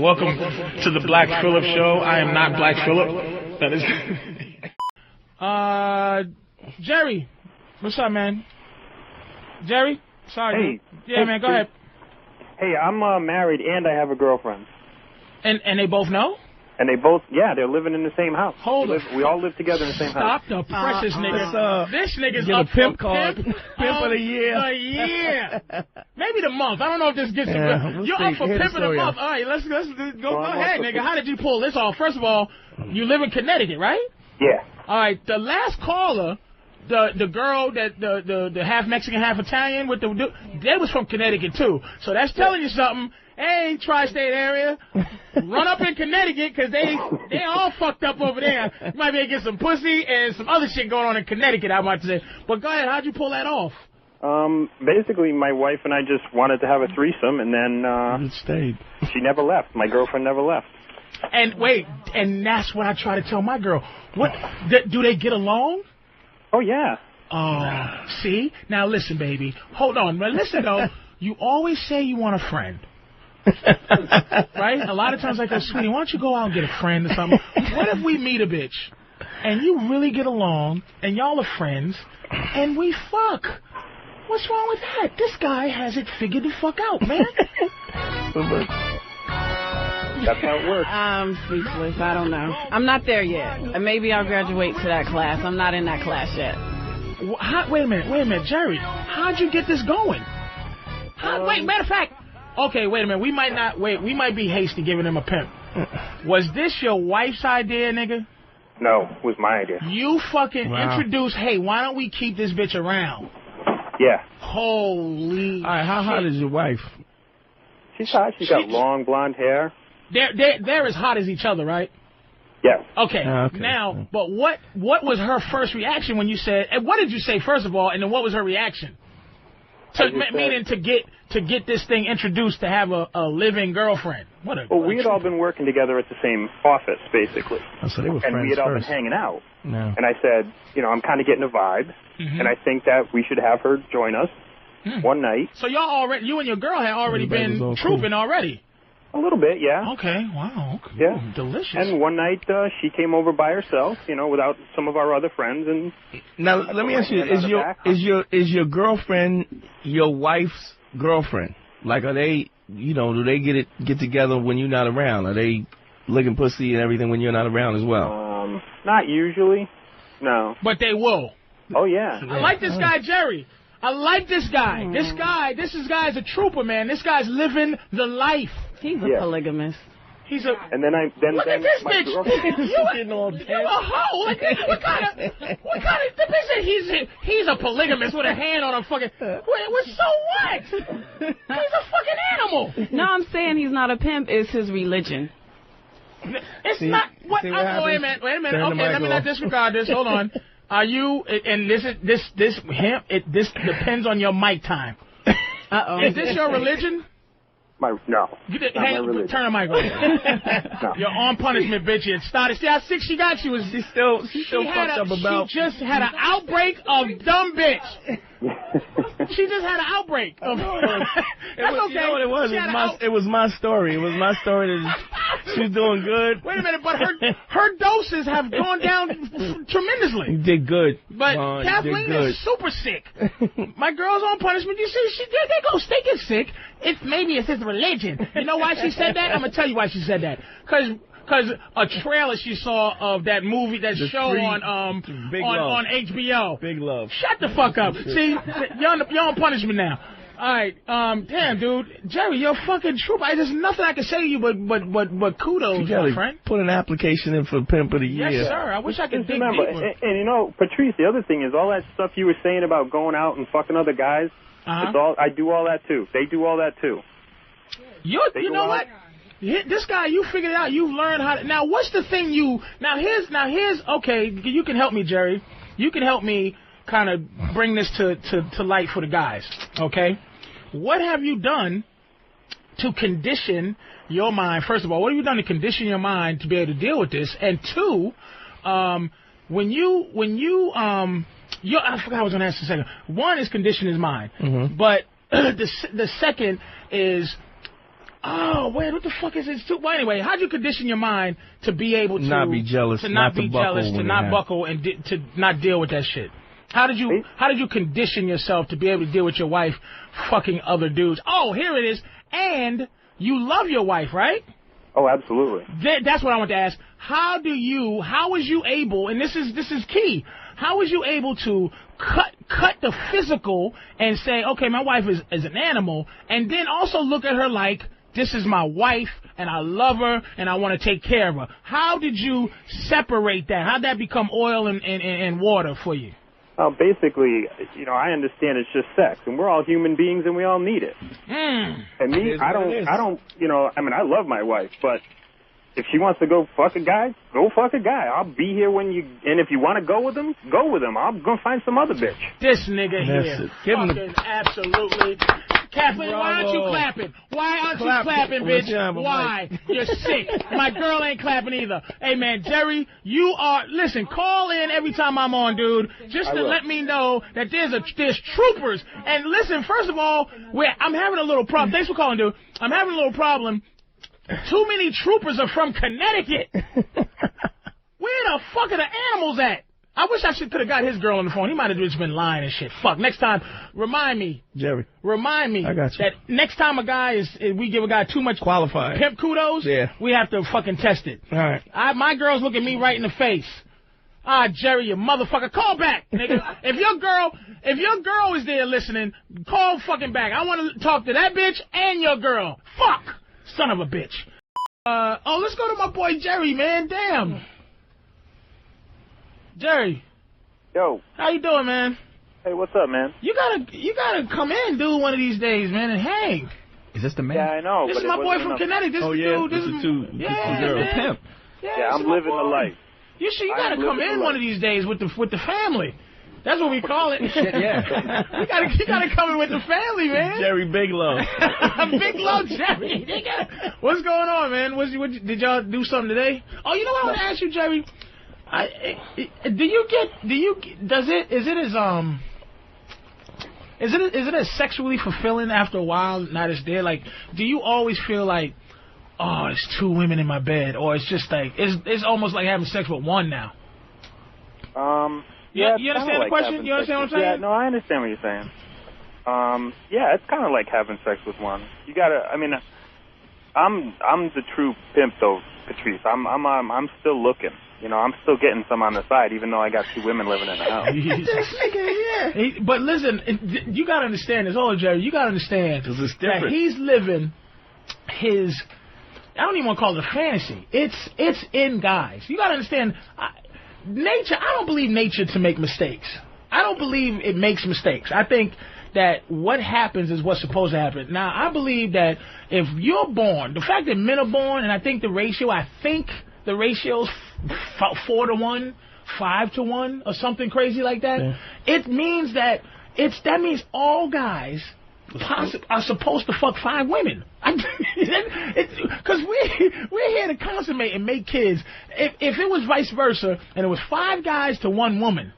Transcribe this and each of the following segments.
Welcome to the Black Phillip Show. I am not Black Phillip. That is. Jerry, what's up, man? Jerry, sorry. Hey. Yeah, man, go ahead. Hey, I'm married and I have a girlfriend. And they both know? And they both, they're living in the same house. We all live together in the same house. Stop the precious nigga. This nigga's get up a pimp for card. Pimp Pimp of the year. The year. Maybe the month. I don't know if this gets we'll You're see. up for Hear the Pimp of the story month. out. All right, let's go ahead, nigga. How did you pull this off? First of all, you live in Connecticut, right? Yeah. All right, the last caller, the girl that the half Mexican, half Italian with they was from Connecticut too. So that's telling you something. Hey, tri-state area, run up in Connecticut because they all fucked up over there. You might be able to get some pussy and some other shit going on in Connecticut, I'm about to say. But go ahead, how'd you pull that off? Basically, my wife and I just wanted to have a threesome, and then It stayed. she never left. My girlfriend never left. And wait, and that's what I try to tell my girl. What do they get along? Oh, yeah. Oh, see? Now listen, baby. Hold on. But listen, though. You always say you want a friend. Right? A lot of times I go, sweetie, why don't you go out and get a friend or something? What if we meet a bitch and you really get along and y'all are friends and we fuck? What's wrong with that? This guy has it figured the fuck out, man. That's how it works. I'm speechless. I don't know. I'm not there yet. Maybe I'll graduate to that class. I'm not in that class yet. Wait a minute, Jerry. How'd you get this going? Wait, matter of fact. Okay, wait a minute. We might be hasty giving him a pimp. Was this your wife's idea, nigga? No, it was my idea. You fucking introduced, hey, why don't we keep this bitch around? Yeah. Holy All right, how hot is your wife? She's hot. She's got long blonde hair. They're as hot as each other, right? Yeah. Okay. Now, but what was her first reaction when you said, and what did you say first of all, and then what was her reaction? Meaning to get this thing introduced to have a living girlfriend. Well, we had all been working together at the same office, basically. Oh, so they were and friends we had all first. been hanging out. No. And I said, I'm kind of getting a vibe, and I think that we should have her join us one night. So you and your girl had already been trooping already? A little bit, yeah. Okay, wow. Okay. Yeah. Delicious. And one night she came over by herself, without some of our other friends. And now let me ask you: is your girlfriend your wife's girlfriend? Like, are they, do they get together when you're not around? Are they licking pussy and everything when you're not around as well? Not usually, no. But they will. Oh yeah. I like this guy, Jerry. I like this guy. This guy's a trooper, man. This guy's living the life. He's a polygamist. And then look at this bitch. Getting all You a hoe. Like, what kind of the bitch said he's a polygamist with a hand on a fucking so what? He's a fucking animal. No, I'm saying he's not a pimp. It's his religion. It's not what wait a minute. Okay, let me not disregard this. Hold on. Are you and this depends on your mic time. Uh-oh. Is this your religion? No. Turn the mic on. No. You're on punishment, bitch. It started. See how sick she got? She still fucked up about. She just had an outbreak of dumb bitch. She just had an outbreak of. That's okay. You know what it was? It was my story. It was my story that she's doing good. Wait a minute, but her doses have gone down tremendously. You did good. But Kathleen is super sick. My girl's on punishment. You see, they get sick. Maybe it's his religion. You know why she said that? I'm gonna tell you why she said that. Because a trailer she saw of that movie, that show on HBO. Big Love. Shut the fuck up. See, you're on punishment now. All right, damn, dude, Jerry, you're a fucking trooper. There's nothing I can say to you but kudos, my friend. Put an application in for Pimp of the Year. Yes, sir. I wish I could dig remember, deeper. And Patrice, the other thing is all that stuff you were saying about going out and fucking other guys. I do all that too. They do all that too. You know what? This guy, you figured it out. You've learned how to. Now, what's the thing here's okay. You can help me, Jerry. You can help me kind of bring this to light for the guys. Okay. What have you done to condition your mind? First of all, what have you done to condition your mind to be able to deal with this? And two, when you I forgot what I was going to ask the second. One is condition his mind, but the second is Oh, wait, what the fuck is this? Well, anyway, how'd you condition your mind to be able to not be jealous, to not be jealous, to not buckle, and to not deal with that shit? How did you condition yourself to be able to deal with your wife fucking other dudes? Oh, here it is. And you love your wife, right? Oh, absolutely. That's what I want to ask. How was you able, and this is key, how was you able to cut the physical and say, okay, my wife is an animal, and then also look at her like, this is my wife, and I love her, and I want to take care of her? How did you separate that? How'd that become oil and water for you? Well, basically, I understand it's just sex, and we're all human beings, and we all need it. And me, I don't, I love my wife, but if she wants to go fuck a guy, go fuck a guy. I'll be here and if you want to go with him, go with him. I'm going to find some other bitch. This nigga here. Give him absolutely. Kathleen, why aren't you clapping? Why aren't you clapping, bitch? Why? You're sick. My girl ain't clapping either. Hey, man, Jerry, listen, call in every time I'm on, dude, just to let me know that there's troopers. And listen, first of all, I'm having a little problem. Thanks for calling, dude. I'm having a little problem. Too many troopers are from Connecticut. Where the fuck are the animals at? I wish I could have got his girl on the phone. He might have just been lying and shit. Fuck. Next time, remind me. Jerry. Remind me. I got you. That next time we give a guy too much qualified pimp kudos, we have to fucking test it. All right. My girl's looking me right in the face. Jerry, you motherfucker, call back, nigga. If your girl is there listening, call fucking back. I want to talk to that bitch and your girl. Fuck. Son of a bitch. Let's go to my boy Jerry, man. Damn. Jerry. Yo. How you doing, man? Hey, what's up, man? You gotta come in, dude, one of these days, man, and hang. Is this the man? Yeah, I know. This is my boy from Connecticut. This is two girls. Pimp. Yeah, I'm living the life. You gotta come in one of these days with the family. That's what we call it. Shit, yeah. you gotta come in with the family, man. Jerry Bigelow. Bigelow, Jerry. What's going on, man? Did y'all do something today? Oh, you know what I want to ask you, Jerry? Is it as sexually fulfilling after a while now that it's there? Like, do you always feel like, oh, it's two women in my bed, or it's just like it's almost like having sex with one now? Yeah, you understand the question? You understand what I'm saying? Yeah, no, I understand what you're saying. Yeah, it's kind of like having sex with one. You gotta. I mean, I'm the true pimp though, Patrice. I'm still looking. I'm still getting some on the side, even though I got two women living in the house. Yeah. But listen, you gotta understand this. Oh, Jerry, you gotta understand that he's living his. I don't even want to call it a fantasy. It's in guys. You gotta understand. Nature, I don't believe nature to make mistakes. I don't believe it makes mistakes. I think that what happens is what's supposed to happen. Now, I believe that if you're born, the fact that men are born, and I think the ratio's 4-to-1, 5-to-1, or something crazy like that. Yeah. It means that means all guys are supposed to fuck 5 women. Because we're here to consummate and make kids. If it was vice versa and it was 5 guys to 1 woman,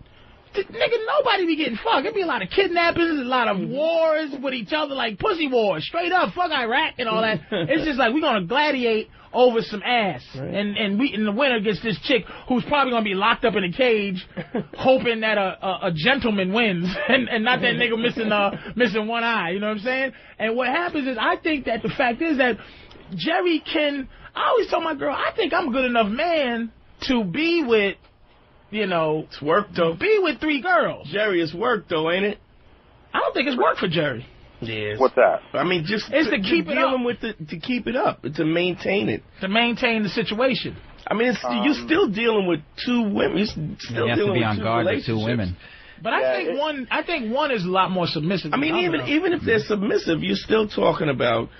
nigga, nobody be getting fucked. It'd be a lot of kidnappings, a lot of wars with each other, like pussy wars, straight up, fuck Iraq and all that. It's just like we're gonna gladiate over some ass, right. and the winner gets this chick who's probably gonna be locked up in a cage, hoping that a gentleman wins and not that nigga missing one eye. You know what I'm saying? And what happens is, I think that the fact is that Jerry can. I always tell my girl, I think I'm a good enough man to be with. It's work though. Be with 3 girls. Jerry, it's work though, ain't it? I don't think it's work for Jerry. Yes. What's that? I mean, it's to keep it up. To keep it up, to maintain it. To maintain the situation. I mean, you're still dealing with 2 women. You're still you have dealing to be with on guard with 2 women. But I think one is a lot more submissive. I mean, even if they're submissive, you're still talking about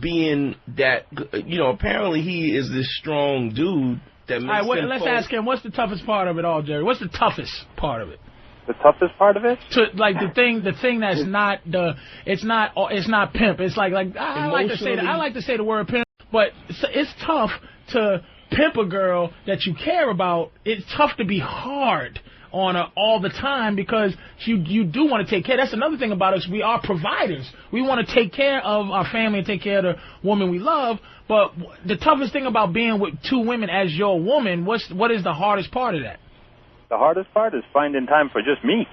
being that. Apparently he is this strong dude. All right, let's ask him. What's the toughest part of it all, Jerry? What's the toughest part of it? The toughest part of it? The thing that's not it's not pimp. It's like I like to say the word pimp, but it's tough to pimp a girl that you care about. It's tough to be hard all the time because you do want to take care. That's another thing about us. We are providers. We want to take care of our family and take care of the woman we love. But the toughest thing about being with two women as your woman, what is the hardest part of that? The hardest part is finding time for just me.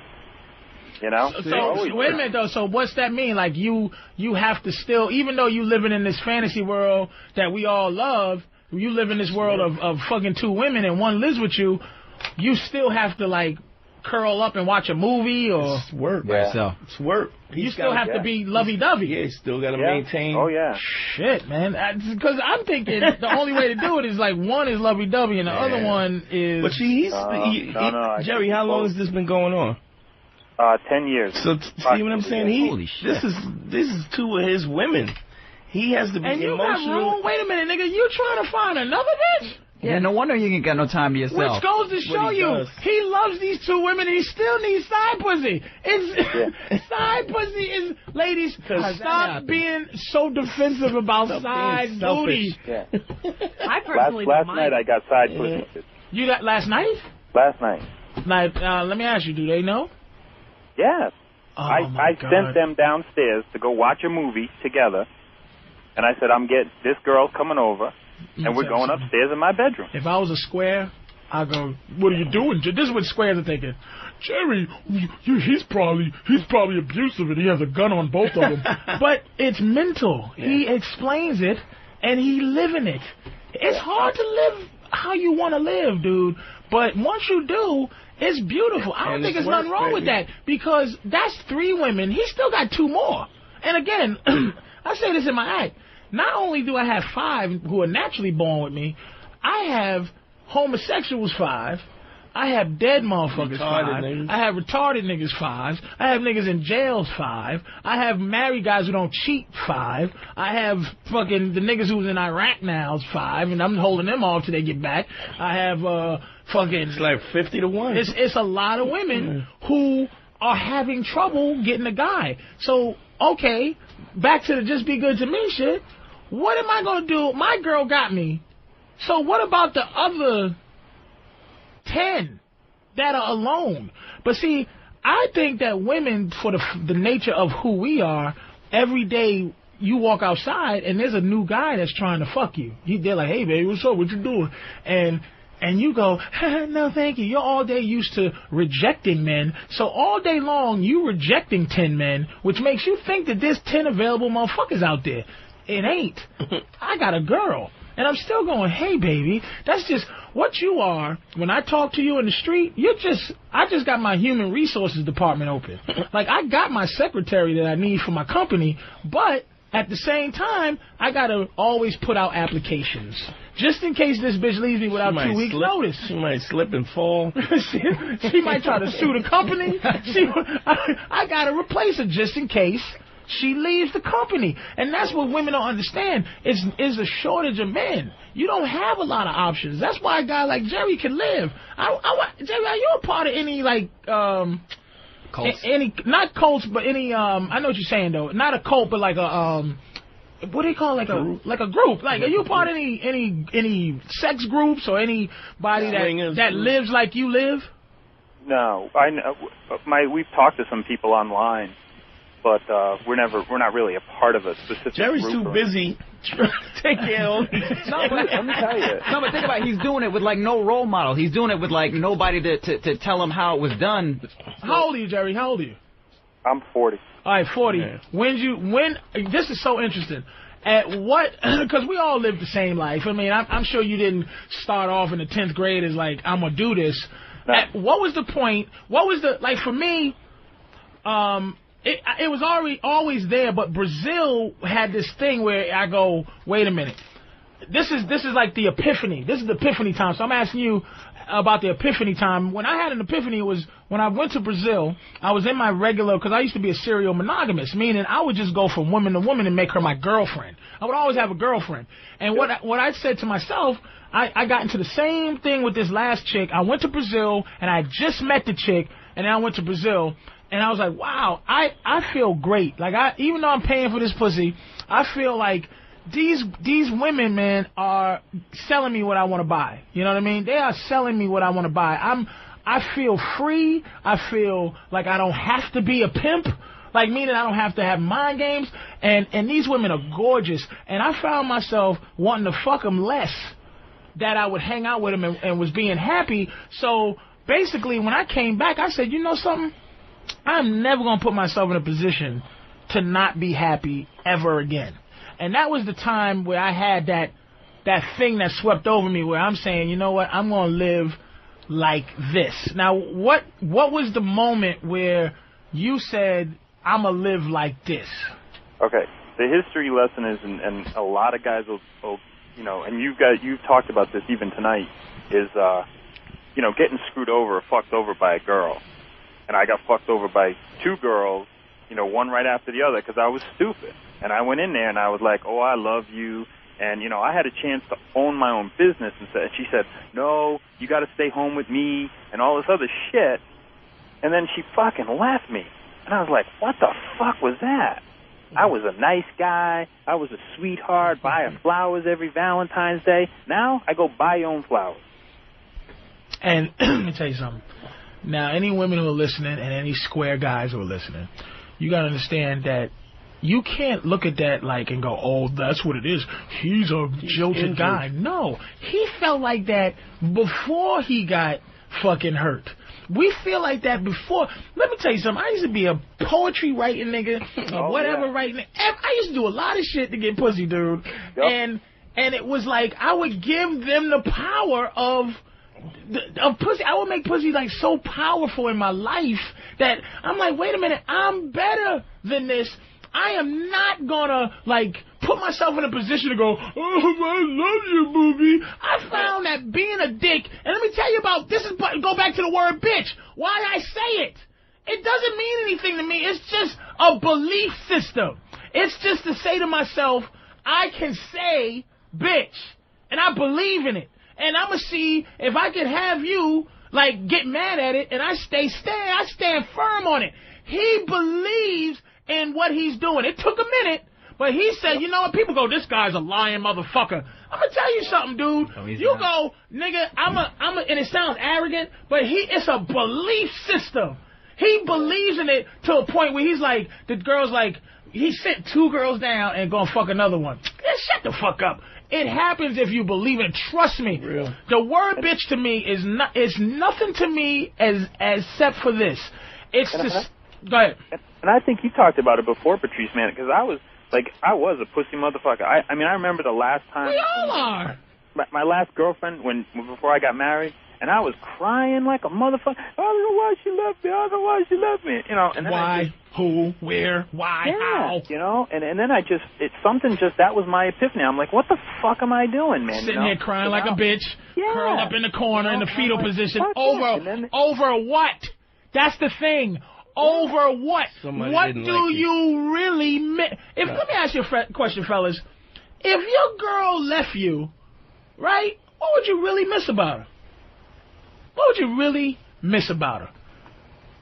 You know? So wait a minute though. So what's that mean? Like you have to still, even though you living in this fantasy world that we all love, you live in this world of fucking two women and one lives with you, you still have to like curl up and watch a movie or it's work. Yeah. It's work. You still have to be lovey-dovey. Yeah, you still got to maintain. Oh yeah. Shit, man. Because I'm thinking the only way to do it is like one is lovey-dovey and the other one is. But Jerry, how long has this been going on? 10 years. So see what I'm saying? Holy shit. This is two of his women. He has to be and you emotional. got room? Wait a minute, nigga. You trying to find another bitch? Yeah, no wonder you ain't got no time to yourself. Which goes to show you, he loves these two women and he still needs side pussy. Side pussy is, ladies, stop being so defensive about side booty. Yeah. I personally last don't night mind. I got side pussy. You got last night? Last night. Now, let me ask you, do they know? Yes. Oh, I sent them downstairs to go watch a movie together, and I said, this girl's coming over, and we're going upstairs in my bedroom. If I was a square, I'd go, what are you doing? This is what squares are thinking. Jerry, he's probably abusive and he has a gun on both of them. But it's mental. Yeah. He explains it, and he living it. It's hard to live how you want to live, dude. But once you do, it's beautiful. I don't think there's nothing wrong with that because that's 3 women. He still got 2 more. And again, I say this in my act. Not only do I have 5 who are naturally born with me, I have homosexuals 5. I have dead motherfuckers 5. Niggas. I have retarded niggas 5. I have niggas in jails 5. I have married guys who don't cheat 5. I have fucking the niggas who's in Iraq now 5, and I'm holding them off till they get back. I have fucking. It's like 50 to 1. It's a lot of women who are having trouble getting a guy. So okay, back to the just be good to me shit. What am I gonna do? My girl got me. So what about the other 10 that are alone? But see, I think that women, for the nature of who we are, every day you walk outside and there's a new guy that's trying to fuck you. They're like, hey baby, what's up? What you doing? And you go, no thank you. You're all day used to rejecting men. So all day long you rejecting 10 men, which makes you think that there's 10 available motherfuckers out there. It ain't. I got a girl. And I'm still going, hey, baby, that's just what you are. When I talk to you in the street, I just got my human resources department open. Like, I got my secretary that I need for my company, but at the same time, I got to always put out applications. Just in case this bitch leaves me without 2 weeks' notice. She might slip and fall. she might try to sue the company. I got to replace her just in case she leaves the company. And that's what women don't understand. Is a shortage of men. You don't have a lot of options. That's why a guy like Jerry can live. Jerry, are you a part of any, like, cults? Not cults, but any, I know what you're saying, though. Not a cult, but like a, what do you call it? Like a group. Like, are you a part of any sex groups or anybody that lives like you live? No. I know. We've talked to some people online. But we're not really a part of a specific Jerry's group. too busy trying to take care of No, but let me tell you. No, but think about it. He's doing it with, like, no role model. He's doing it with, like, nobody to tell him how it was done. How old are you, Jerry? How old are you? I'm 40. All right, 40. Yeah. When this is so interesting. At what, because we all live the same life. I mean, I'm sure you didn't start off in the 10th grade as, like, I'm going to do this. No. What was the point? What was the, like, for me, it was always there, but Brazil had this thing where I go, wait a minute. This is like the epiphany. This is the epiphany time. So I'm asking you about the epiphany time. When I had an epiphany, it was when I went to Brazil. I was in my regular, because I used to be a serial monogamist, meaning I would just go from woman to woman and make her my girlfriend. I would always have a girlfriend. And what I said to myself, I got into the same thing with this last chick. I went to Brazil, and I just met the chick, and then I went to Brazil. And I was like, wow, I feel great. Like, even though I'm paying for this pussy, I feel like these women, man, are selling me what I want to buy. You know what I mean? They are selling me what I want to buy. I feel free. I feel like I don't have to be a pimp. Like, meaning I don't have to have mind games. And these women are gorgeous. And I found myself wanting to fuck them less, that I would hang out with them and was being happy. So basically, when I came back, I said, you know something? I'm never going to put myself in a position to not be happy ever again. And that was the time where I had that thing that swept over me, where I'm saying, you know what, I'm going to live like this. Now, what was the moment where you said, I'm going to live like this? Okay, the history lesson is, and a lot of guys will you know, and you've talked about this even tonight, is, you know, getting screwed over or fucked over by a girl. And I got fucked over by 2 girls, you know, one right after the other, because I was stupid. And I went in there and I was like, oh, I love you. And, you know, I had a chance to own my own business. And she said, no, you got to stay home with me and all this other shit. And then she fucking left me. And I was like, what the fuck was that? I was a nice guy. I was a sweetheart, buy her flowers every Valentine's Day. Now I go buy your own flowers. And let me tell you something. Now, any women who are listening and any square guys who are listening, you got to understand that you can't look at that like and go, oh, that's what it is. He's a jilted guy. No, he felt like that before he got fucking hurt. We feel like that before. Let me tell you something. I used to be a poetry writing nigga, or whatever writing. I used to do a lot of shit to get pussy, dude. Yep. And it was like I would give them the power of pussy. I would make pussy like so powerful in my life that I'm like, wait a minute, I'm better than this. I am not gonna like put myself in a position to go, oh, I love you, booby. I found that being a dick, and let me tell you about this, is go back to the word bitch. Why I say it. It doesn't mean anything to me. It's just a belief system. It's just to say to myself, I can say bitch, and I believe in it. And I'm going to see if I can have you, like, get mad at it, and I stand firm on it. He believes in what he's doing. It took a minute, but he said, you know what, people go, this guy's a lying motherfucker. I'm going to tell you something, dude. No, you not. Go, nigga, and it sounds arrogant, but it's a belief system. He believes in it to a point where he's like, the girl's like, he sent 2 girls down and gonna fuck another one. Yeah, shut the fuck up. It happens if you believe it. Trust me. Real. The word bitch to me is nothing to me except for this. It's just... Go ahead. And I think you talked about it before, Patrice, man, because I was a pussy motherfucker. I mean, I remember the last time... We all are. My last girlfriend, before I got married, and I was crying like a motherfucker. I don't know why she left me. I don't know why she left me. You know, and then why, who, where, why, how. You know, and then that was my epiphany. I'm like, what the fuck am I doing, man? Sitting here crying like a bitch, curled up in the corner in the fetal position. Over what? That's the thing. Over what? What do you really miss? Let me ask you a question, fellas. If your girl left you, right, what would you really miss about her? What would you really miss about her?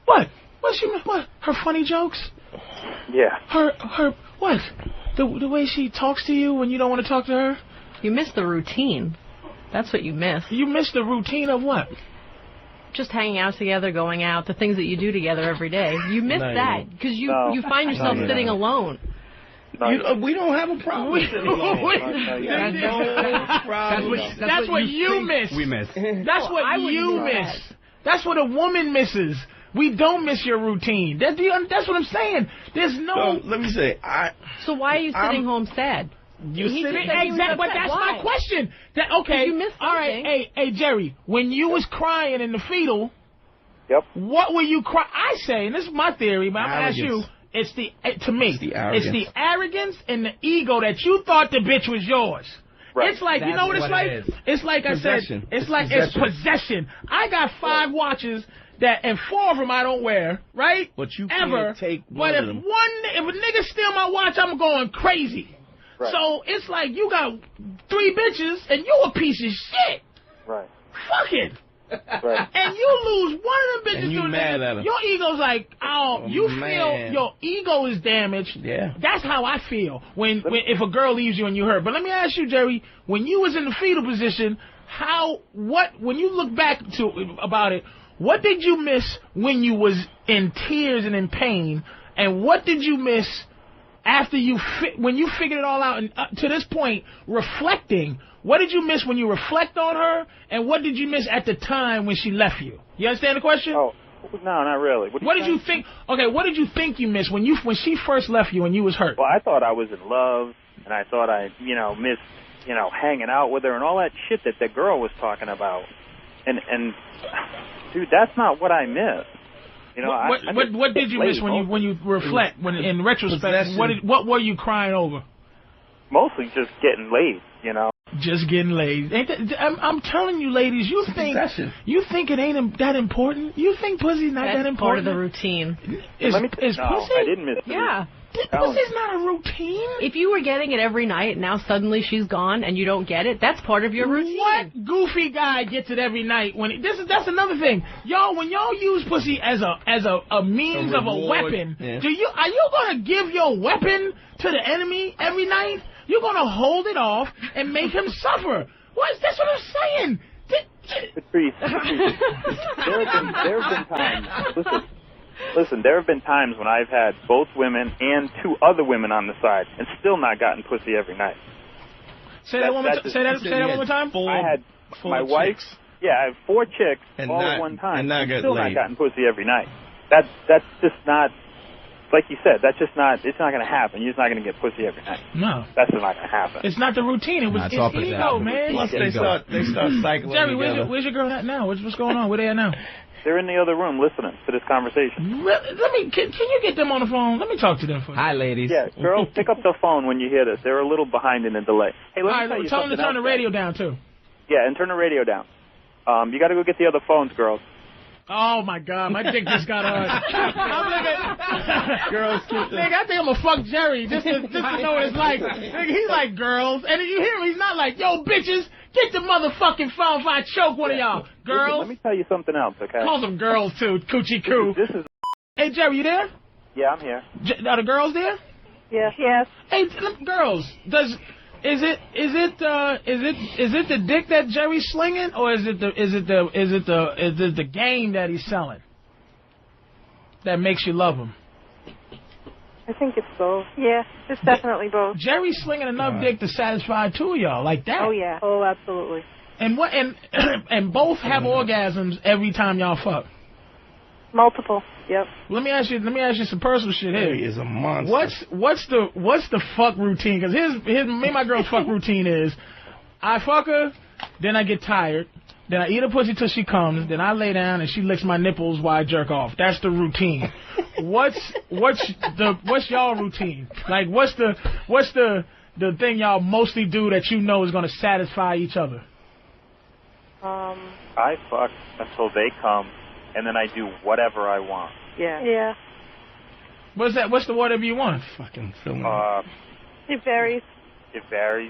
What? What? Her funny jokes? Yeah. Her what? The way she talks to you when you don't want to talk to her? You miss the routine. That's what you miss. You miss the routine of what? Just hanging out together, going out, the things that you do together every day. You miss that because you find yourself sitting alone. We don't have a problem with sitting alone. That's what you miss. We miss. That's what you miss. That's what a woman misses. We don't miss your routine. That's what I'm saying. There's no... So, let me say, So why are you sitting home sad? You sitting... Exactly, but that's my question. Okay, you missed all right, hey, Jerry, when you was crying in the fetal, what were you crying? I say, and this is my theory, but I'm going to ask you... It's the arrogance and the ego that you thought the bitch was yours. Right. It's like, you know what it's like? It's like possession. It's possession. I got 5 watches and 4 of them I don't wear, right? But you can't take one of them. If a nigga steal my watch, I'm going crazy. Right. So it's like you got 3 bitches and you a piece of shit. Right. Fuck it. Right. And you lose one of them bitches. And you mad at him. Your ego's like, feel your ego is damaged. Yeah. That's how I feel when if a girl leaves you and you hurt. But let me ask you, Jerry, when you was in the fetal position, when you look back about it, What did you miss when you was in tears and in pain? And what did you miss after when you figured it all out? And to this point, reflecting, what did you miss when you reflect on her? And what did you miss at the time when she left you? You understand the question? Oh, no, not really. What did you think? Okay, what did you think you missed when she first left you and you was hurt? Well, I thought I was in love, and I thought I, missed, hanging out with her and all that shit that girl was talking about. And dude, that's not what I missed. What did you miss when you reflect? When in retrospect, what were you crying over? Mostly just getting laid, Just getting laid. I'm telling you, ladies, you think it ain't that important? You think pussy's not that important? Part of the routine. Is pussy? I didn't miss the Yeah. Pussy's not a routine. If you were getting it every night, and now suddenly she's gone and you don't get it, that's part of your routine. What goofy guy gets it every night? That's another thing, y'all. When y'all use pussy as a means of a weapon, are you gonna give your weapon to the enemy every night? You're gonna hold it off and make him suffer. That's what I'm saying. Patrice, there have been times. Listen, there have been times when I've had both women and 2 other women on the side and still not gotten pussy every night. Say that one more time. I had my wife. Yeah, I have 4 chicks all at one time and still not gotten pussy every night. That's just not, like you said, it's not going to happen. You're just not going to get pussy every night. No. That's just not going to happen. It's not the routine. It's ego, man. Plus they start cycling. Jerry, where's your girl at now? What's going on? Where they at now? They're in the other room listening to this conversation. Can you get them on the phone? Let me talk to them for you. Hi, ladies. Yeah, girls, pick up the phone when you hear this. They're a little behind in the delay. Hey, let me tell you tell them to turn the radio down, too. Yeah, and turn the radio down. You got to go get the other phones, girls. Oh, my God. My dick just got hard. Girls, nigga, I think I'm going to fuck Jerry just to know what it's like. Nigga, he's like, girls. And you hear him, he's not like, yo, bitches, get the motherfucking phone if I choke one of y'all. Girls. Let me tell you something else, okay? Call them girls, too. Coochie coo. Hey, Jerry, you there? Yeah, I'm here. Are the girls there? Yes. Hey, girls, is it the dick that Jerry's slinging, or is it the game that he's selling that makes you love him? I think it's both. Yeah, it's definitely both. Jerry's slinging enough dick to satisfy 2 of y'all like that. Oh yeah. Oh, absolutely. And both have orgasms every time y'all fuck. Multiple. Yep. Let me ask you some personal shit here. He is a monster. What's the fuck routine? Because me and my girl's fuck routine is, I fuck her, then I get tired, then I eat her pussy till she comes, then I lay down and she licks my nipples while I jerk off. That's the routine. What's y'all routine? Like what's the thing y'all mostly do that you know is gonna satisfy each other? I fuck until they come, and then I do whatever I want. Yeah. What's that? What's the whatever you want? Fucking film. It varies.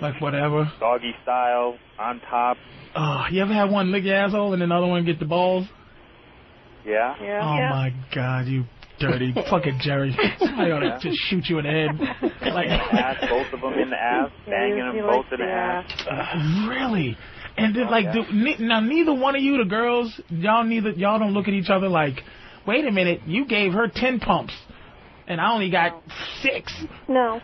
Like whatever. Doggy style, on top. Oh, you ever had one lick your asshole and then the other one get the balls? Yeah. Oh my God, you dirty fucking Jerry. Somebody ought to just shoot you in the head. Like ass, both of them in the ass, banging them both in the ass. Really? And then, now neither one of you, the girls, y'all don't look at each other like, wait a minute, you gave her 10 pumps, and I only got 6. No.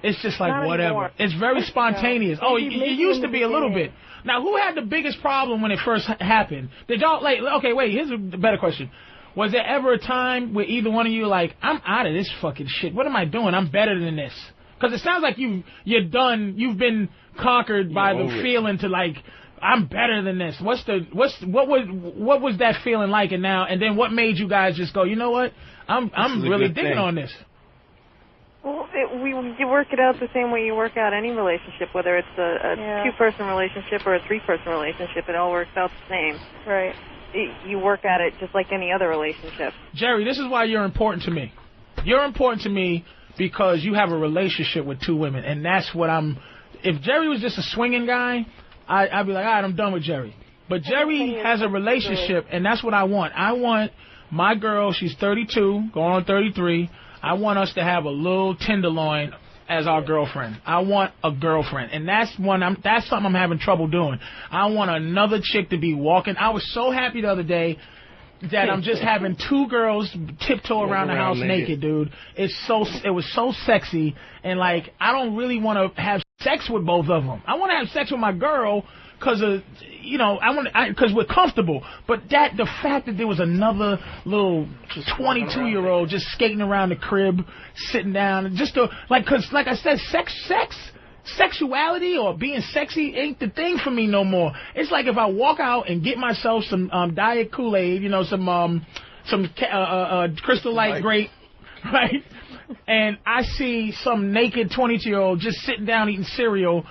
It's just like Not whatever. anymore. It's very spontaneous. No. Oh, it used to be a little bit. Now, who had the biggest problem when it first happened? Did y'all okay? Wait, here's a better question. Was there ever a time where either one of you like, I'm out of this fucking shit. What am I doing? I'm better than this. Because it sounds like you're done. You've been conquered by the feeling to like, I'm better than this. What was that feeling like? And then what made you guys just go, you know what? I'm really digging on this. Well, you work it out the same way you work out any relationship, whether it's a 2-person relationship or a 3-person relationship. It all works out the same. Right. You work at it just like any other relationship. Jerry, this is why you're important to me. You're important to me because you have a relationship with 2 women, and that's what if Jerry was just a swinging guy, I'd be like, all right, I'm done with Jerry. But Jerry has a relationship, and that's what I want. I want my girl, she's 32, going on 33. I want us to have a little tenderloin as our girlfriend. I want a girlfriend, and that's something I'm having trouble doing. I want another chick to be walking. I was so happy the other day that I'm just having two girls tiptoe around the house naked, dude. It was so sexy, and like I don't really want to have sex with both of them. I want to have sex with my girl because because we're comfortable. But the fact that there was another little 22-year-old just skating around the crib, sitting down, because like I said, sexuality or being sexy ain't the thing for me no more. It's like if I walk out and get myself some Diet Kool-Aid, some Crystal Light Grape, right? And I see some naked 22-year-old just sitting down eating cereal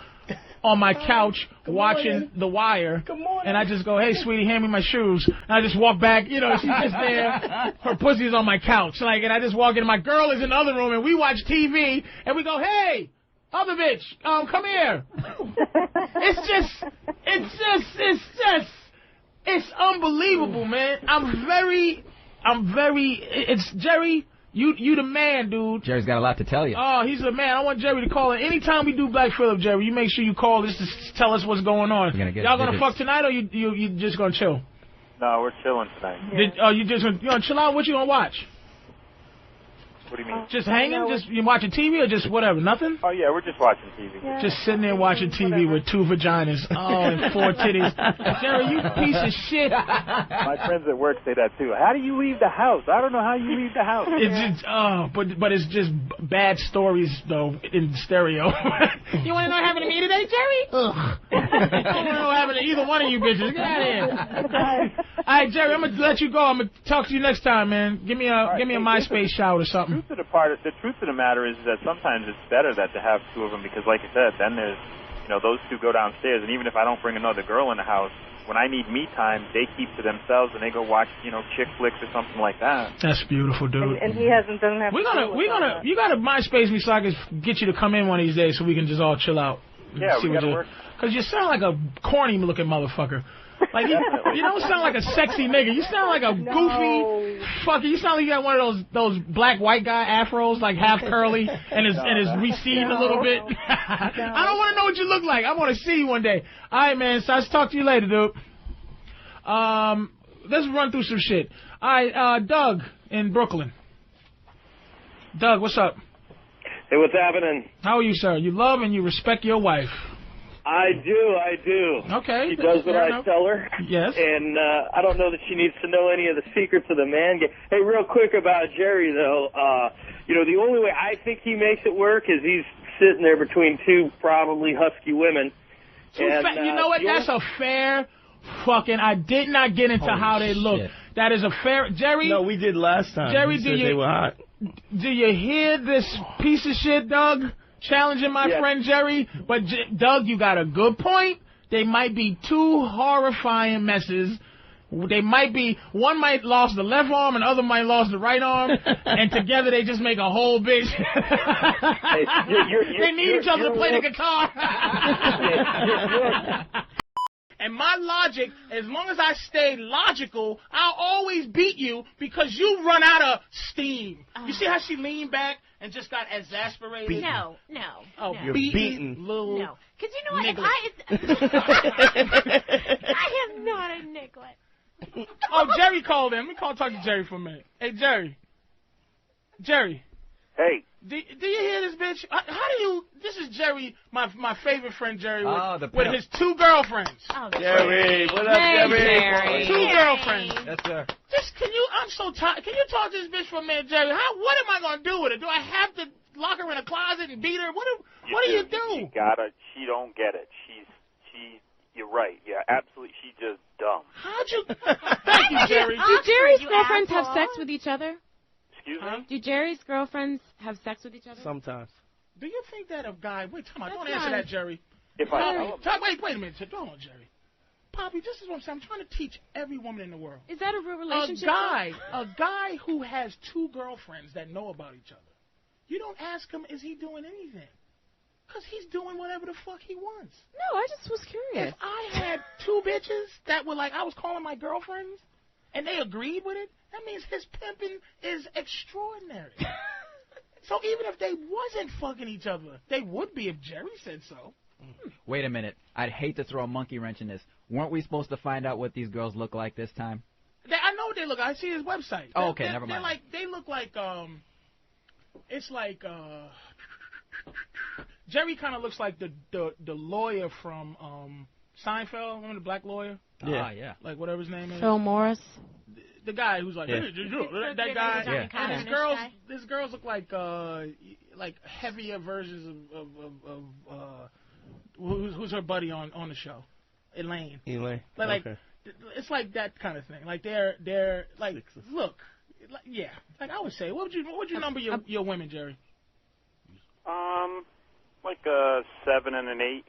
on my couch watching The Wire, and I just go, hey, sweetie, hand me my shoes. And I just walk back, she's just there. Her pussy is on my couch. And I just walk in. My girl is in the other room, and we watch TV, and we go, hey, other bitch, come here. It's unbelievable, man. It's Jerry. You the man, dude. Jerry's got a lot to tell you. Oh, he's the man. I want Jerry to call in. Anytime we do Black Phillip, Jerry, you make sure you call this to tell us what's going on. Y'all gonna fuck tonight, or you just gonna chill? No, we're chilling tonight. Yeah. You gonna chill out? What you gonna watch? What do you mean? Just hanging? Just you watching TV or just whatever? Nothing? Oh, yeah, we're just watching TV. Yeah. Just sitting there watching TV with two vaginas. Oh, and four titties. Jerry, you piece of shit. My friends at work say that, too. How do you leave the house? I don't know how you leave the house. It's just, but it's just bad stories, though, in stereo. You want to know what happened to me today, Jerry? Ugh. I don't want to know what happened to either one of you bitches. Get out of here. All right, Jerry, I'm going to let you go. I'm going to talk to you next time, man. Give me a MySpace shout or something. The truth of the matter is that sometimes it's better to have two of them because, like I said, then there's, those two go downstairs, and even if I don't bring another girl in the house, when I need me time, they keep to themselves and they go watch, chick flicks or something like that. That's beautiful, dude. And he doesn't have. You gotta MySpace me so I can get you to come in one of these days so we can just all chill out. Yeah, we gotta work. Because you sound like a corny looking motherfucker. Like you don't sound like a sexy nigga. You sound like a goofy fucker. You sound like you got one of those black white guy afros, like half curly and is receding a little bit. I don't want to know what you look like. I want to see you one day. All right, man. So I'll talk to you later, dude. Let's run through some shit. All right, Doug in Brooklyn. Doug, what's up? Hey, what's happening? How are you, sir? You love and you respect your wife. I do. Okay. She does what I tell her. Yes. And I don't know that she needs to know any of the secrets of the man game. Hey, real quick about Jerry, though. The only way I think he makes it work is he's sitting there between two probably husky women. And, you know what? That's a fair fucking... I did not get into how they look. Shit. That is a fair... Jerry... No, we did last time. Jerry, they were hot. Do you hear this piece of shit, Doug? Challenging my friend Jerry, but Doug, you got a good point. They might be two horrifying messes. They might be, one might lost the left arm and the other might lost the right arm, and together they just make a whole bitch. They need each other to play the guitar. And my logic, as long as I stay logical, I'll always beat you because you run out of steam. You see how she leaned back and just got exasperated? No. Oh, no. You're beaten. Little no. Because you know what? I am not a nigglet. Oh, Jerry called in. Let me talk to Jerry for a minute. Hey, Jerry. Hey. Do you hear this bitch? How do you... This is Jerry, my favorite friend Jerry, with his two girlfriends. Oh, Jerry, what up, Jerry? Two girlfriends. Yes, sir. I'm so tired. Can you talk to this bitch for a minute, Jerry? What am I going to do with her? Do I have to lock her in a closet and beat her? What do you do? She don't get it. You're right. Yeah, absolutely. She's just dumb. How'd you... Thank you, Jerry. Do Jerry's girlfriends have sex with each other? Excuse me? Do Jerry's girlfriends have sex with each other? Sometimes. Do you think that a guy... Wait, come on. Don't answer that, Jerry. Wait a minute. Hold on, Jerry. Poppy, this is what I'm saying. I'm trying to teach every woman in the world. Is that a real relationship? A guy who has two girlfriends that know about each other. You don't ask him, is he doing anything? Because he's doing whatever the fuck he wants. No, I just was curious. If I had two bitches that were like, I was calling my girlfriends, and they agreed with it, that means his pimping is extraordinary. So even if they wasn't fucking each other, they would be if Jerry said so. Wait a minute. I'd hate to throw a monkey wrench in this. Weren't we supposed to find out what these girls look like this time? I know what they look like. I see his website. Oh, okay, never mind. They look like it's like Jerry kind of looks like the lawyer from Seinfeld. Remember the black lawyer? Yeah, yeah. Like whatever his name is. Phil Morris. The guy who's like that guy. Yeah. And his girls look like heavier versions of who's her buddy on the show, Elaine. Like it's like that kind of thing. Like they're like look, yeah. Like I would say, what would you number your women, Jerry? Like a 7 and an 8.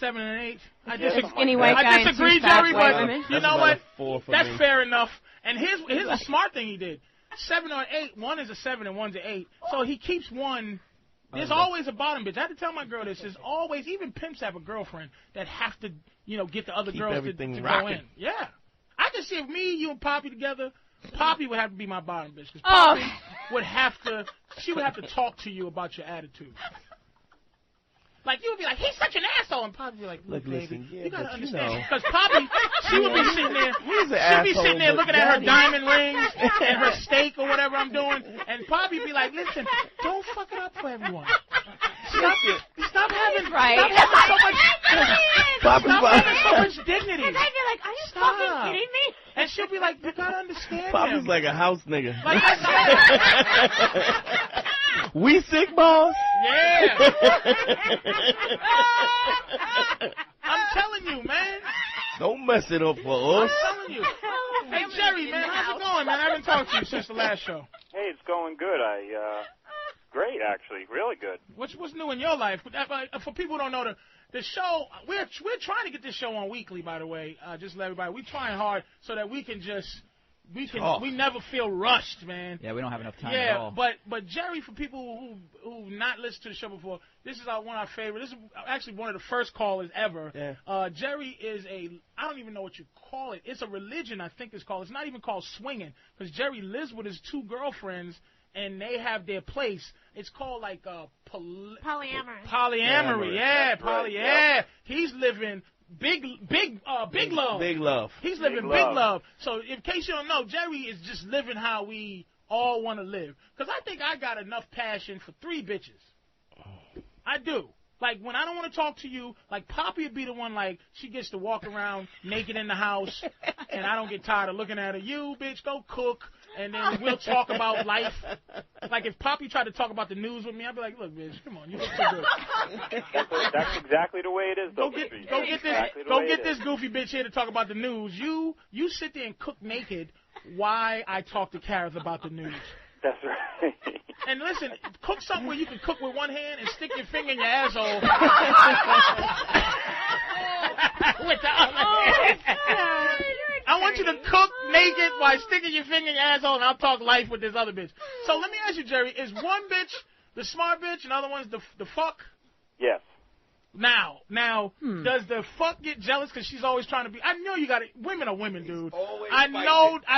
7 and 8. I disagree, Jerry, but you know what? That's fair enough. And here's a smart thing he did. 7 or 8. One is a 7 and one's an 8. So he keeps one. There's always a bottom bitch. I had to tell my girl this. There's always, even pimps have a girlfriend that have to, get the other girls to go in. Yeah. I can see if me, you, and Poppy together, Poppy would have to be my bottom bitch. Because Poppy would have to talk to you about your attitude. Like, you would be like, he's such an asshole. And Poppy would be like, look baby, you got to understand. Because Poppy, she would be sitting there. She'd be sitting there looking at her diamond rings and her steak or whatever I'm doing. And Poppy would be like, listen, don't fuck it up for everyone. Stop having so much dignity. And I'd be like, are you fucking kidding me? And she'll be like, you got to understand Poppy's him. like a house nigga. Like I said. We sick, boss? Yeah. I'm telling you, man. Don't mess it up for us. I'm telling you. Hey, Jerry, man, how's it going, man? I haven't talked to you since the last show. Hey, it's going good. Great, actually. Really good. What's new in your life? For people who don't know, the show, we're trying to get this show on weekly, by the way. Just to let everybody, we're trying hard so that we never feel rushed, man. Yeah, we don't have enough time at all. But Jerry, for people who not listened to the show before, this is one of our favorite. This is actually one of the first callers ever. Yeah. Jerry is I don't even know what you call it. It's a religion, I think it's called. It's not even called swinging, because Jerry lives with his 2 girlfriends, and they have their place. It's called like polyamory. Polyamory, yeah, right. Yeah. He's living big love. Big love. He's living big love. So in case you don't know, Jerry is just living how we all want to live. Because I think I got enough passion for 3 bitches. I do. Like, when I don't want to talk to you, like, Poppy would be the one, like, she gets to walk around naked in the house, and I don't get tired of looking at her. You, bitch, go cook, and then we'll talk about life. Like, if Poppy tried to talk about the news with me, I'd be like, look, bitch, come on, you look too good. That's exactly the way it is, though. Go get this goofy bitch here to talk about the news. You sit there and cook naked while I talk to Kareth about the news. That's right. And listen, cook something where you can cook with one hand and stick your finger in your asshole with the other hand. I want you to cook naked while sticking your finger in your asshole, and I'll talk life with this other bitch. So let me ask you, Jerry, is one bitch the smart bitch and the other one's the fuck? Yes. Now, does the fuck get jealous because she's always trying to be? I know you got it. Women are women, dude. I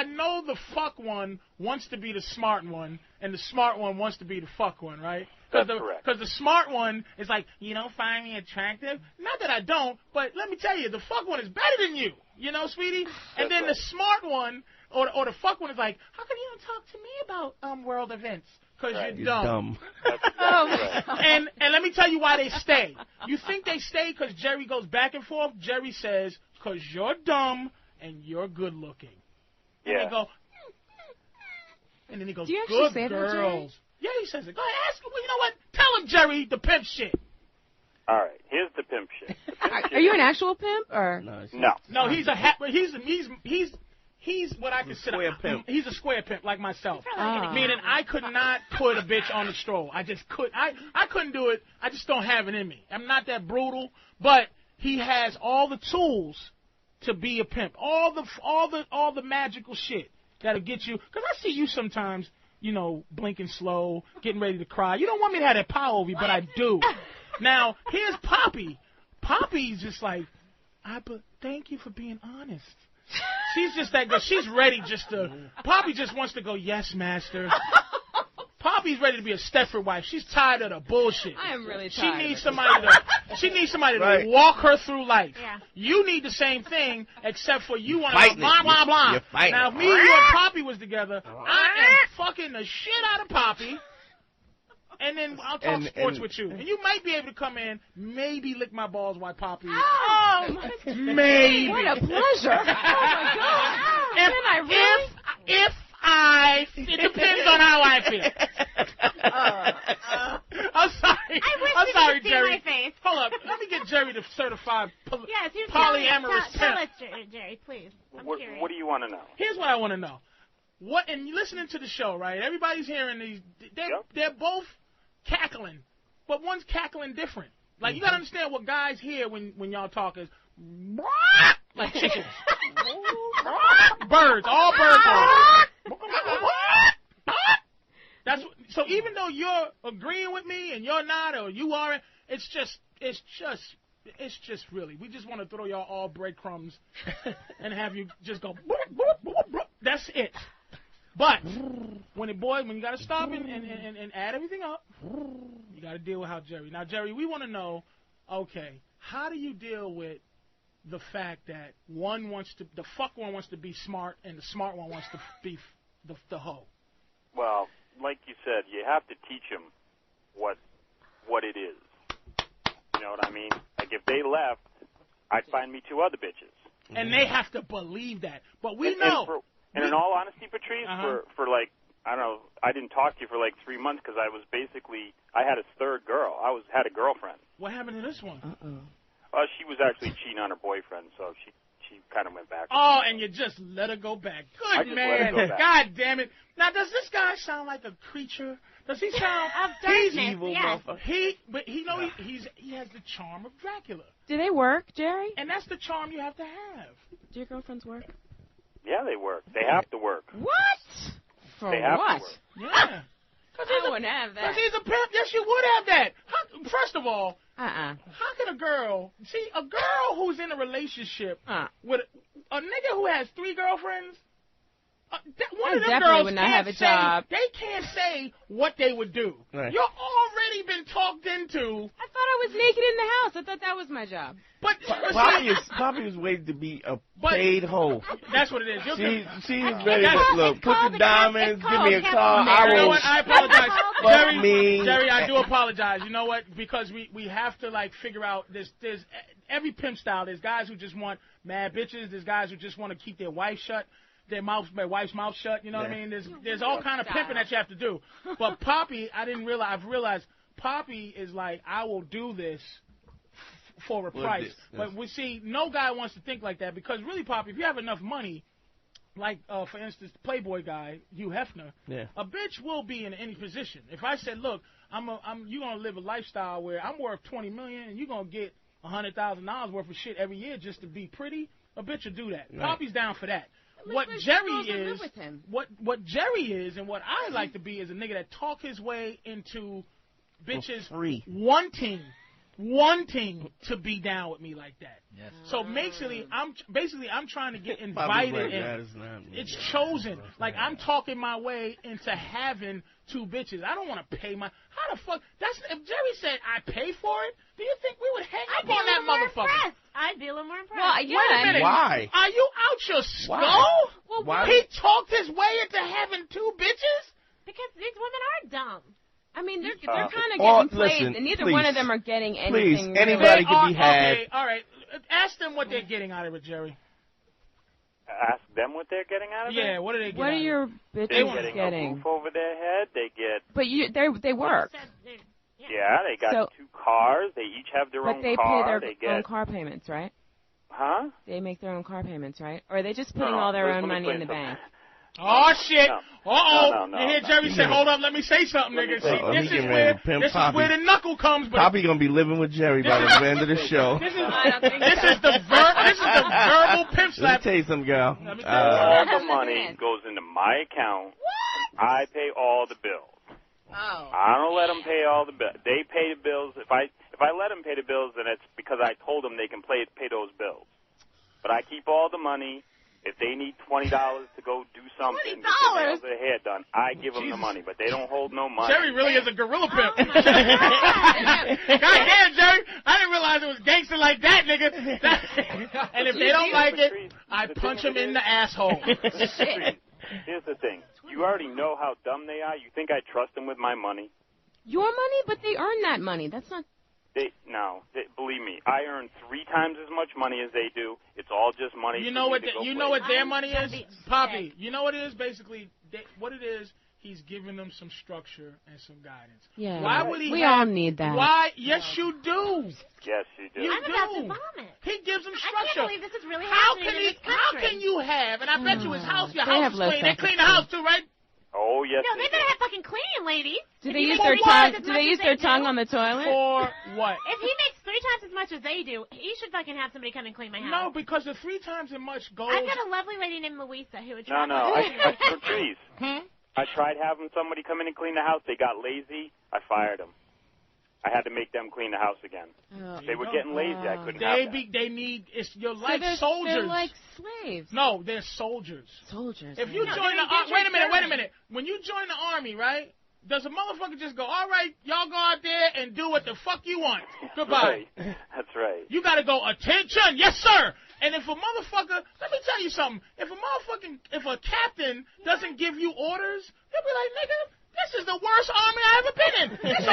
know the fuck one wants to be the smart one, and the smart one wants to be the fuck one, right? That's correct. Because the smart one is like, you don't find me attractive? Not that I don't, but let me tell you, the fuck one is better than you. You know, sweetie? And then the smart one, or the fuck one is like, how come you don't talk to me about world events? Because you're dumb. That's exactly right. And let me tell you why they stay. You think they stay because Jerry goes back and forth? Jerry says, because you're dumb and you're good looking. And they go, and then he goes, do you actually say girls. That, Jerry? Yeah, he says it. Go ahead, ask him. Well, you know what? Tell him, Jerry, the pimp shit. All right, here's the pimp shit. Are you an actual pimp or? No, he's he's what I consider square pimp. He's a square pimp like myself. Meaning I could not put a bitch on the stroll. I just couldn't. I couldn't do it. I just don't have it in me. I'm not that brutal, but he has all the tools to be a pimp. All the magical shit that'll get you. Because I see you sometimes, you know, blinking slow, getting ready to cry. You don't want me to have that power over you, but I do. Now, here's Poppy. Poppy's just like, but thank you for being honest. She's just that girl. She's ready just to. Poppy just wants to go, yes, master. Poppy's ready to be a Stepford wife. She's tired of the bullshit. I am really tired. She needs somebody to walk her through life. Yeah. You need the same thing, except for you want Fighting to blah, blah, blah. You're fighting. Now, if me, you, and Poppy was together, I am fucking the shit out of Poppy. And then I'll talk sports with you. And you might be able to come in, maybe lick my balls while Poppy. Maybe. What a pleasure. Oh, my God. It depends on how I feel. I'm sorry. I'm sorry, Jerry. My face. Hold up. Let me get Jerry to certify Yes, polyamorous tell pimp. us, Jerry, please. What do you want to know? Here's what I want to know. And listening to the show, right? Everybody's hearing these. They're both cackling, but one's cackling different. Like, you got to understand what guys hear when y'all talk is like chickens. Birds. All birds are. So even though you're agreeing with me and you're not, or you aren't, it's just really, we just want to throw y'all all breadcrumbs and have you just go. That's it. But when you got to stop and add everything up, you got to deal with how Jerry. Now, Jerry, we want to know, okay, how do you deal with the fact that the fuck one wants to be smart and the smart one wants to be the hoe? Well, like you said, you have to teach them what it is. You know what I mean? Like, if they left, I'd find me 2 other bitches. And they have to believe that. But we know. And in all honesty, Patrice, for like, I don't know, I didn't talk to you for like 3 months because I had a third girl. Had a girlfriend. What happened to this one? She was actually cheating on her boyfriend, so she kind of went back. Oh, and you just let her go back. Good man. God damn it. Now, does this guy sound like a creature? Does he sound... He's evil, yes. He has the charm of Dracula. Do they work, Jerry? And that's the charm you have to have. Do your girlfriends work? Yeah, they work. They have to work. What? For they have what? To work. Yeah. I wouldn't have that. Because he's a pimp. Yes, you would have that. First of all, how can a girl who's in a relationship with a nigga who has 3 girlfriends, one of them girls would not have a job. They can't say what they would do. Right. You're already been talked into. I thought I was naked in the house. I thought that was my job. But Poppy is waiting to be a paid hoe. That's what it is. She's ready to look. Put the diamonds. Give me a car. You know what? I apologize, Jerry. I do apologize. You know what? Because we have to like figure out there's every pimp style. There's guys who just want mad bitches. There's guys who just want to keep their wife shut. Their wife's mouth shut. You know what I mean? There's all kind of pimping that you have to do. But Poppy, I've realized Poppy is like, I will do this for a price. But we see no guy wants to think like that because really, Poppy, if you have enough money, like for instance, the Playboy guy, Hugh Hefner, a bitch will be in any position. If I said, look, you're gonna live a lifestyle where I'm worth $20 million and you're gonna get $100,000 worth of shit every year just to be pretty, a bitch will do that. Right. Poppy's down for that. What Jerry is, what Jerry is, and what I like to be is a nigga that talk his way into bitches wanting to be down with me like that. Yes. So basically, I'm trying to get invited, and it's chosen. Like I'm talking my way into having 2 bitches. I don't want to pay my. How the fuck? If Jerry said I pay for it, do you think we would hang up on that motherfucker? I'd be a little more impressed. Well, yeah. Wait a minute. Why? Are you out your skull? Well, why? He talked his way into having 2 bitches? Because these women are dumb. I mean, they're kind of getting played, and neither one of them are getting anything. Please, anybody can be had. Okay, all right. Ask them what they're getting out of it, Jerry. Ask them what they're getting out of it? Yeah, what are they getting? What are your bitches getting? A roof over their head. They get. But they work. Yeah, they got 2 cars. They each have their own car. But they pay their own car payments, right? Huh? They make their own car payments, right? Or are they just putting all their own money in the bank? Oh, shit. No. Uh-oh. You hear Jerry say, hold up, let me say something, nigga. See, this is where the knuckle comes. But Poppy going to be living with Jerry by the end of the show. This is the verbal pimp slap. Let me tell you something, girl. All the money goes into my account. What? I pay all the bills. Oh. I don't let them pay all the bills. They pay the bills. If I let them pay the bills, then it's because I told them they can pay those bills. But I keep all the money. If they need $20 to go do something, to get their hair done, I give them the money, but they don't hold no money. Jerry really is a gorilla pimp. God damn, Jerry. I didn't realize it was gangster like that, nigga. And if they don't like it, I punch them in the asshole. Here's the thing. You already know how dumb they are. You think I trust them with my money? Your money? But they earn that money. That's not... Believe me, I earn 3 times as much money as they do. It's all just money. You know what their money is, Poppy? You know what it is? Basically, what it is, he's giving them some structure and some guidance. Yeah. Why would he? We all need that. Why? Yes, you do. Yes, you do. I'm about to vomit. He gives them structure. I can't believe this is really happening in this country. How can you have? And I bet you your house is clean. They clean the house too, right? Oh, yes. No, they better have fucking cleaning ladies. Do they use their tongue? Do they use their tongue on the toilet? For what? If he makes 3 times as much as they do, he should fucking have somebody come and clean my house. No, because the 3 times as much goes. I've got a lovely lady named Louisa who would try. No, Patrice. I tried having somebody come in and clean the house. They got lazy. I fired them. I had to make them clean the house again. They were getting lazy. I couldn't have that. They need. You're like soldiers. They're like slaves. No, they're soldiers. Soldiers. If you join the wait a minute. When you join the army, right? Does a motherfucker just go, all right, y'all go out there and do what the fuck you want? Goodbye. Right. That's right. You got to go, attention, yes, sir. And if a motherfucker, let me tell you something. If a captain doesn't give you orders, they'll be like, nigga, this is the worst army I've ever been in. So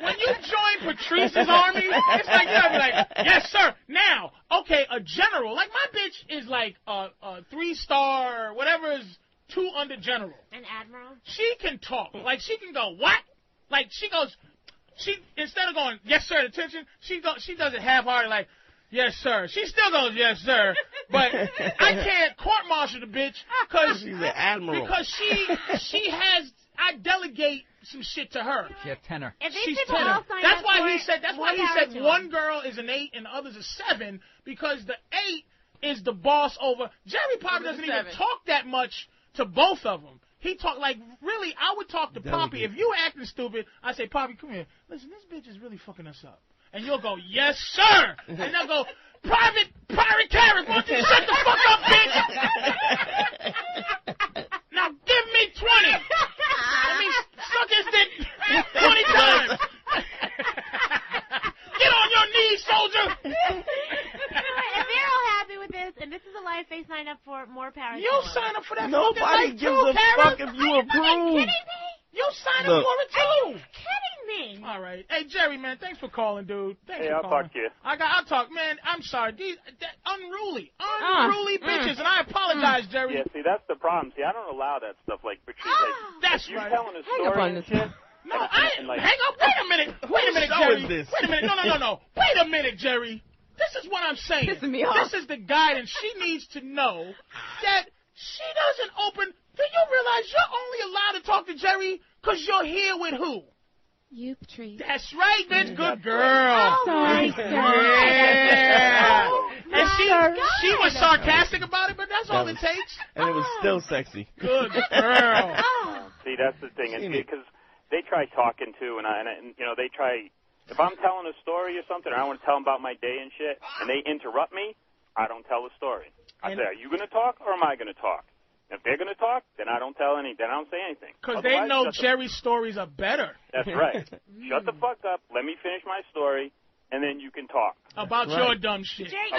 when you join Patrice's army, it's like, you gotta be like, yes, sir. Now, okay, a general, like my bitch is like a 3-star, whatever is 2 under general. An admiral? She can talk. Like, she can go, what? Like, she goes, instead of going, yes, sir, attention, she does it half-hearted, like, yes, sir. She still goes, yes, sir. But I can't court-martial the bitch because she's an admiral. Because she has, I delegate some shit to her. She has tenor. She's tenor. That's why he said one girl is an 8 and the others a 7 because the 8 is the boss over. Jerry Poppy doesn't even talk that much to both of them. He talk like, really, I would talk to Poppy. If you acting stupid, I say, Poppy, come here. Listen, this bitch is really fucking us up. And you'll go, yes, sir. And they'll go, Private Carrick, why don't you shut the fuck up, bitch? Now give me 20. Let me suck his dick 20 times. Get on your knees, soldier. If they're all happy with this, and this is a life they sign up for, more power. You sign up for that. Nobody gives a fuck if you approve. You sign up for it too. Are you kidding me? All right. Hey, Jerry, man, thanks for calling, dude. Thanks for I'll calling. talk to you. I'll talk. Man, I'm sorry. These unruly bitches, and I apologize, Jerry. Yeah, see, that's the problem. See, I don't allow that stuff like Patrice. That's you're right. telling a story and shit. No, hang up. Wait a minute, Jerry. Wait a minute. No. Wait a minute, Jerry. This is what I'm saying. Pissing me off. This is the guidance. She needs to know that she doesn't open. Do you realize you're only allowed to talk to Jerry because you're here with who? You, Patrice. That's right, bitch. Good girl. Sorry, sir. Yeah. And she was sarcastic about it, but that's all it takes. And it was still sexy. Good girl. See, that's the thing. Because they try talking too, and you know, they try. If I'm telling a story or something, or I want to tell them about my day and shit, and they interrupt me, I don't tell the story. I say, are you going to talk or am I going to talk? If they're going to talk, then I don't tell anything. Then I don't say anything. Because they know Jerry's stories are better. That's right. Shut the fuck up. Let me finish my story, and then you can talk. About your dumb shit. Jerry,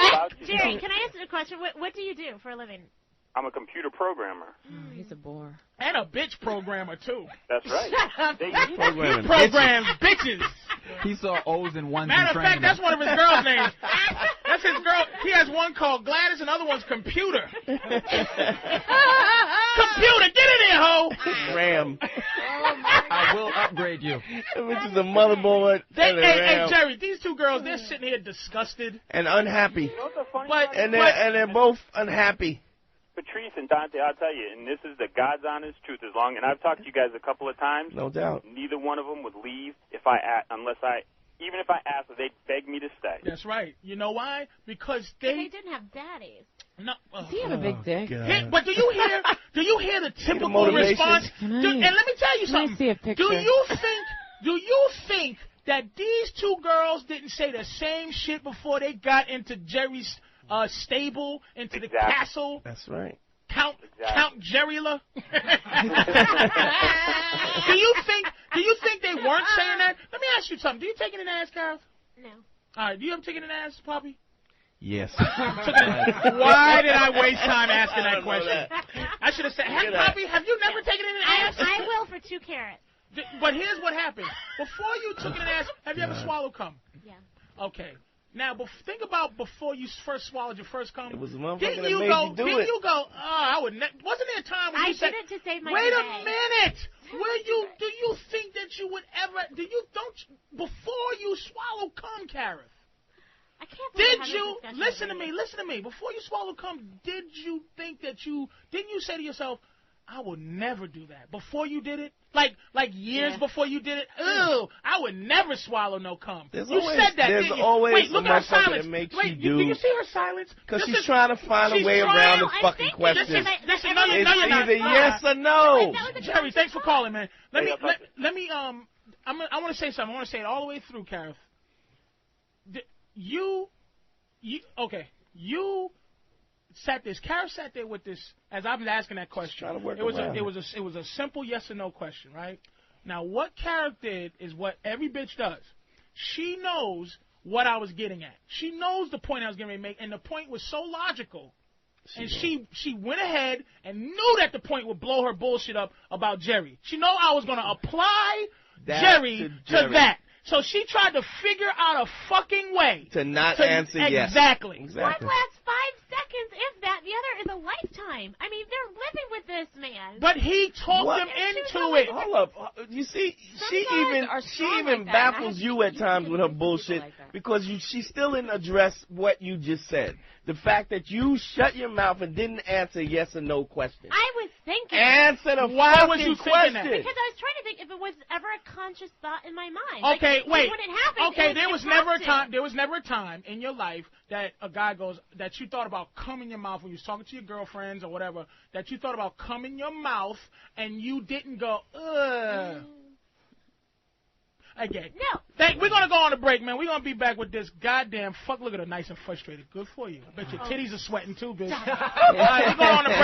can I ask you a question? What do you do for a living? I'm a computer programmer. Oh, he's a bore. And a bitch programmer, too. That's right. He programs bitches. He saw O's and ones. Matter of fact, that's one of his girls' names. That's his girl. He has one called Gladys, and the other one's Computer. Computer, get in here, ho! Ram. I will upgrade you. Which is a motherboard. Hey, Jerry, these 2 girls, they're sitting here disgusted. And unhappy. You know what the funny and they're both unhappy. Patrice and Dante, I'll tell you, and this is the God's honest truth. And I've talked to you guys a couple of times. No doubt. Neither one of them would leave even if I asked, they'd beg me to stay. That's right. You know why? Because they didn't have daddies. No. Does he have a big dick? But do you hear the typical response? And let me tell you something. See a picture. Do you think that these 2 girls didn't say the same shit before they got into Jerry's stable, into the castle. That's right. Count Jerryla. Do you think they weren't saying that? Let me ask you something. Do you take it in the ass, Carol? No. All right. Do you ever take it in the ass, Poppy? Yes. Why did I waste time asking that question? I should have said, Poppy, have you never taken it in the ass? I will for 2 carats. But here's what happened. Before you took it in the ass, have you ever swallowed cum? Yeah. Okay. Now, think about before you first swallowed your first cum. It was a motherfucker Didn't that you made go? you do didn't it. you go? Oh, I would. Wasn't there a time when you said? I did it to save my Wait day. a minute. Do you think that you would ever? Before you swallow cum, Kareth? I can't believe Did you listen to me? Listen to me. Before you swallow cum, did you think that didn't you say to yourself, I would never do that before you did it? Like years before you did it? Ew, I would never swallow no cum. You said that, didn't you? Wait, look at her silence. Wait, do you see her silence? Because she's trying to find a way around the fucking question. It's either yes or no. Jerry, thanks for calling, man. Let me I want to say something. I want to say it all the way through, Kareth. You Kareth sat there with this as I was asking that question. It was a simple yes or no question, right? Now what Kareth did is what every bitch does. She knows what I was getting at. She knows the point I was getting ready to make, and the point was so logical. She went ahead and knew that the point would blow her bullshit up about Jerry. She knew I was going to apply Jerry to that. So she tried to figure out a fucking way to not answer yes. Exactly. One lasts 5 seconds, if that. The other is a lifetime. I mean, they're living with this man. But he talked them into it. Hold up. You see, she even baffles you at times with her bullshit because she still didn't address what you just said. The fact that you shut your mouth and didn't answer yes or no question. I was thinking. Answer the Why was you question. Thinking that? Because I was trying to think if it was ever a conscious thought in my mind. Okay, wait. When it happened, okay, there was never a time in your life that a guy goes that you thought about cum in your mouth when you was talking to your girlfriends or whatever. That you thought about cum in your mouth and you didn't go ugh. Again. No. We're going to go on a break, man. We're going to be back with this goddamn fuck. Look at her, nice and frustrated. Good for you. I bet your titties are sweating too, bitch. All right, we're going on a break.